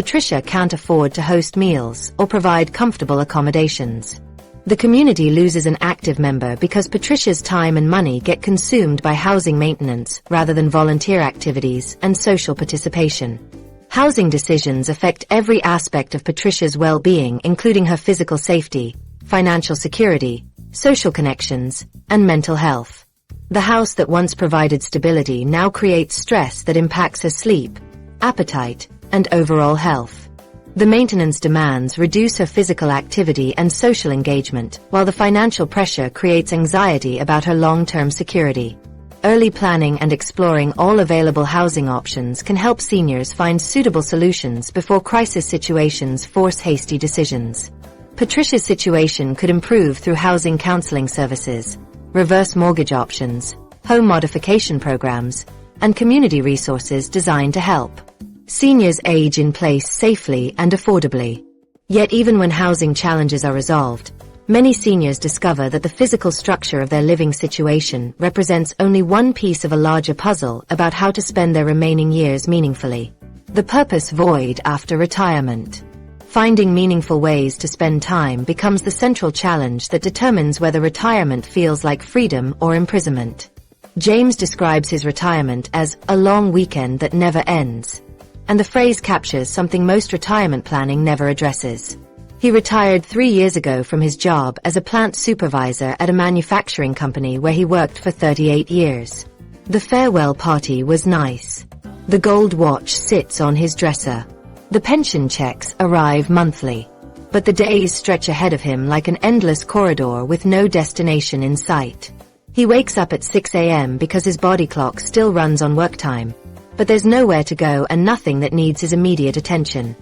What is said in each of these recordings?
Patricia can't afford to host meals or provide comfortable accommodations. The community loses an active member because Patricia's time and money get consumed by housing maintenance rather than volunteer activities and social participation. Housing decisions affect every aspect of Patricia's well-being, including her physical safety, financial security, social connections, and mental health. The house that once provided stability now creates stress that impacts her sleep, appetite, and overall health. The maintenance demands reduce her physical activity and social engagement, while the financial pressure creates anxiety about her long-term security. Early planning and exploring all available housing options can help seniors find suitable solutions before crisis situations force hasty decisions. Patricia's situation could improve through housing counseling services, reverse mortgage options, home modification programs, and community resources designed to help seniors age in place safely and affordably. Yet even when housing challenges are resolved, many seniors discover that the physical structure of their living situation represents only one piece of a larger puzzle about how to spend their remaining years meaningfully. The purpose void after retirement. Finding meaningful ways to spend time becomes the central challenge that determines whether retirement feels like freedom or imprisonment. James describes his retirement as a long weekend that never ends. And the phrase captures something most retirement planning never addresses. He retired 3 years ago from his job as a plant supervisor at a manufacturing company where he worked for 38 years. The farewell party was nice. The gold watch sits on his dresser. The pension checks arrive monthly. But the days stretch ahead of him like an endless corridor with no destination in sight. He wakes up at 6 a.m. because his body clock still runs on work time. But there's nowhere to go and nothing that needs his immediate attention.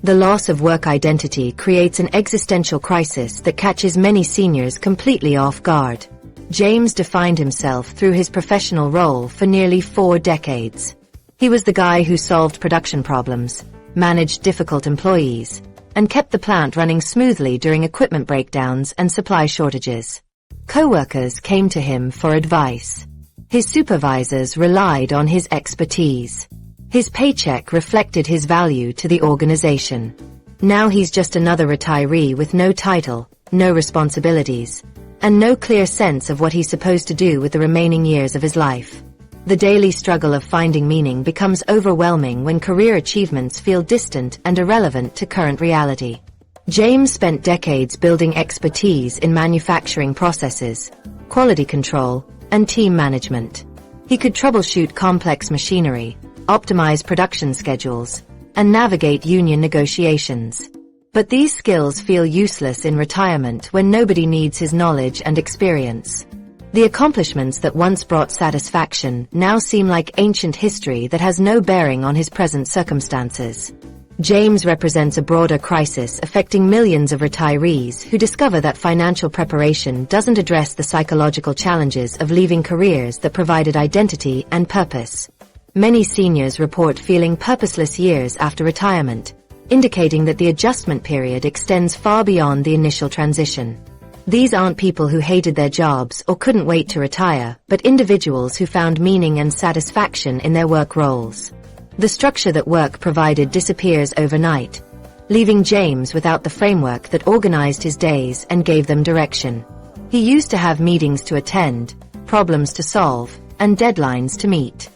The loss of work identity creates an existential crisis that catches many seniors completely off guard. James defined himself through his professional role for nearly 4 decades. He was the guy who solved production problems, managed difficult employees, and kept the plant running smoothly during equipment breakdowns and supply shortages. Co-workers came to him for advice. His supervisors relied on his expertise. His paycheck reflected his value to the organization. Now he's just another retiree with no title, no responsibilities, and no clear sense of what he's supposed to do with the remaining years of his life. The daily struggle of finding meaning becomes overwhelming when career achievements feel distant and irrelevant to current reality. James spent decades building expertise in manufacturing processes, quality control, and team management. He could troubleshoot complex machinery, optimize production schedules, and navigate union negotiations. But these skills feel useless in retirement when nobody needs his knowledge and experience. The accomplishments that once brought satisfaction now seem like ancient history that has no bearing on his present circumstances. James represents a broader crisis affecting millions of retirees who discover that financial preparation doesn't address the psychological challenges of leaving careers that provided identity and purpose. Many seniors report feeling purposeless years after retirement, indicating that the adjustment period extends far beyond the initial transition. These aren't people who hated their jobs or couldn't wait to retire, but individuals who found meaning and satisfaction in their work roles. The structure that work provided disappears overnight, leaving James without the framework that organized his days and gave them direction. He used to have meetings to attend, problems to solve, and deadlines to meet.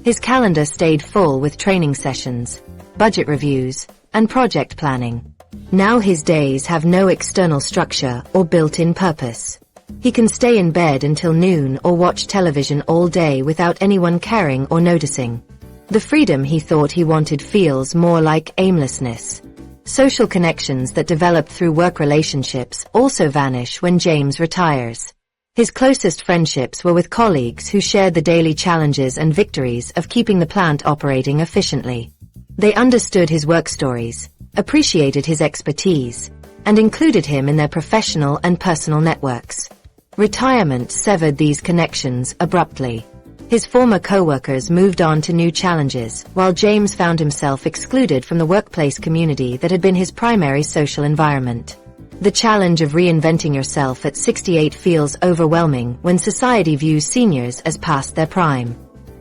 His calendar stayed full with training sessions, budget reviews, and project planning. Now his days have no external structure or built-in purpose. He can stay in bed until noon or watch television all day without anyone caring or noticing. The freedom he thought he wanted feels more like aimlessness. Social connections that developed through work relationships also vanish when James retires. His closest friendships were with colleagues who shared the daily challenges and victories of keeping the plant operating efficiently. They understood his work stories, appreciated his expertise, and included him in their professional and personal networks. Retirement severed these connections abruptly. His former co-workers moved on to new challenges, while James found himself excluded from the workplace community that had been his primary social environment. The challenge of reinventing yourself at 68 feels overwhelming when society views seniors as past their prime.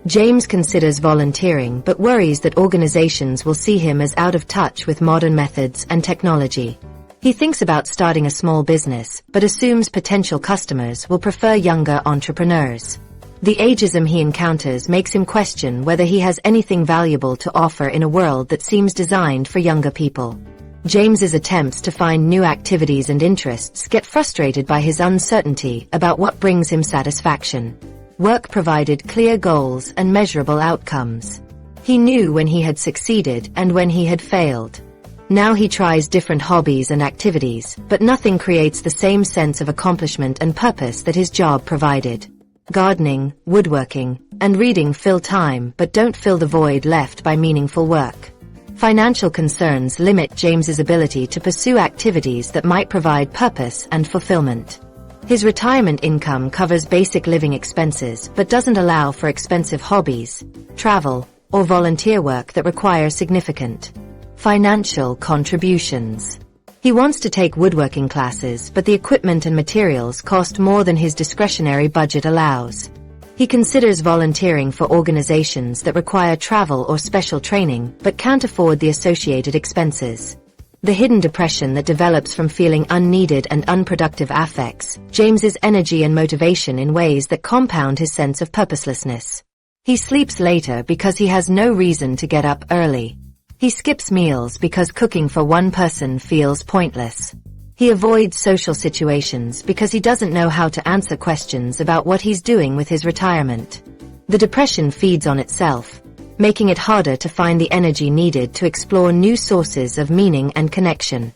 James considers volunteering but worries that organizations will see him as out of touch with modern methods and technology. He thinks about starting a small business, but assumes potential customers will prefer younger entrepreneurs. The ageism he encounters makes him question whether he has anything valuable to offer in a world that seems designed for younger people. James's attempts to find new activities and interests get frustrated by his uncertainty about what brings him satisfaction. Work provided clear goals and measurable outcomes. He knew when he had succeeded and when he had failed. Now he tries different hobbies and activities, but nothing creates the same sense of accomplishment and purpose that his job provided. Gardening, woodworking, and reading fill time but don't fill the void left by meaningful work. Financial concerns limit James's ability to pursue activities that might provide purpose and fulfillment. His retirement income covers basic living expenses but doesn't allow for expensive hobbies, travel, or volunteer work that require significant financial contributions. He wants to take woodworking classes, but the equipment and materials cost more than his discretionary budget allows. He considers volunteering for organizations that require travel or special training, but can't afford the associated expenses. The hidden depression that develops from feeling unneeded and unproductive affects James's energy and motivation in ways that compound his sense of purposelessness. He sleeps later because he has no reason to get up early. He skips meals because cooking for one person feels pointless. He avoids social situations because he doesn't know how to answer questions about what he's doing with his retirement. The depression feeds on itself, making it harder to find the energy needed to explore new sources of meaning and connection.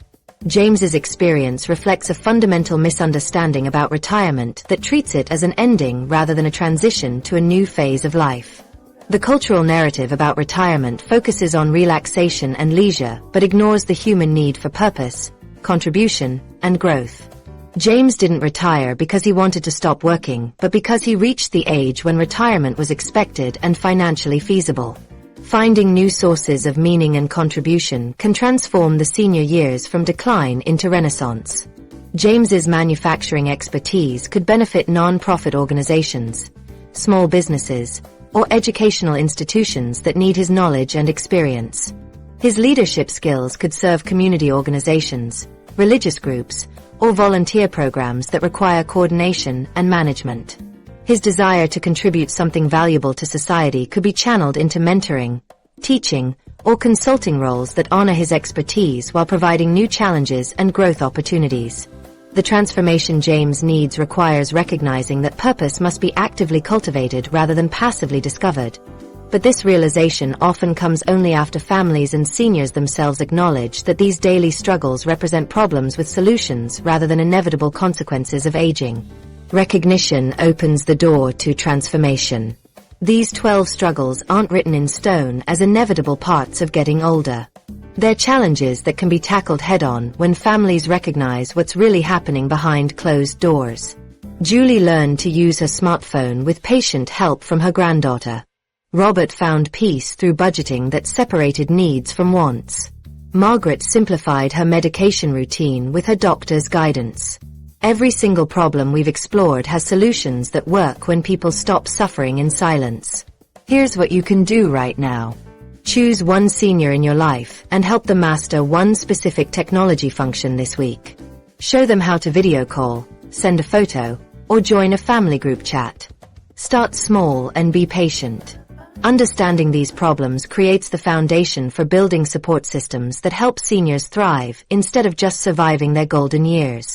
James's experience reflects a fundamental misunderstanding about retirement that treats it as an ending rather than a transition to a new phase of life. The cultural narrative about retirement focuses on relaxation and leisure, but ignores the human need for purpose, contribution, and growth. James didn't retire because he wanted to stop working, but because he reached the age when retirement was expected and financially feasible. Finding new sources of meaning and contribution can transform the senior years from decline into renaissance. James's manufacturing expertise could benefit non-profit organizations, small businesses, or educational institutions that need his knowledge and experience. His leadership skills could serve community organizations, religious groups, or volunteer programs that require coordination and management. His desire to contribute something valuable to society could be channeled into mentoring, teaching, or consulting roles that honor his expertise while providing new challenges and growth opportunities. The transformation James needs requires recognizing that purpose must be actively cultivated rather than passively discovered. But this realization often comes only after families and seniors themselves acknowledge that these daily struggles represent problems with solutions rather than inevitable consequences of aging. Recognition opens the door to transformation. These 12 struggles aren't written in stone as inevitable parts of getting older. They're challenges that can be tackled head-on when families recognize what's really happening behind closed doors. Julie learned to use her smartphone with patient help from her granddaughter. Robert found peace through budgeting that separated needs from wants. Margaret simplified her medication routine with her doctor's guidance. Every single problem we've explored has solutions that work when people stop suffering in silence. Here's what you can do right now. Choose one senior in your life and help them master one specific technology function this week. Show them how to video call, send a photo, or join a family group chat. Start small and be patient. Understanding these problems creates the foundation for building support systems that help seniors thrive instead of just surviving their golden years.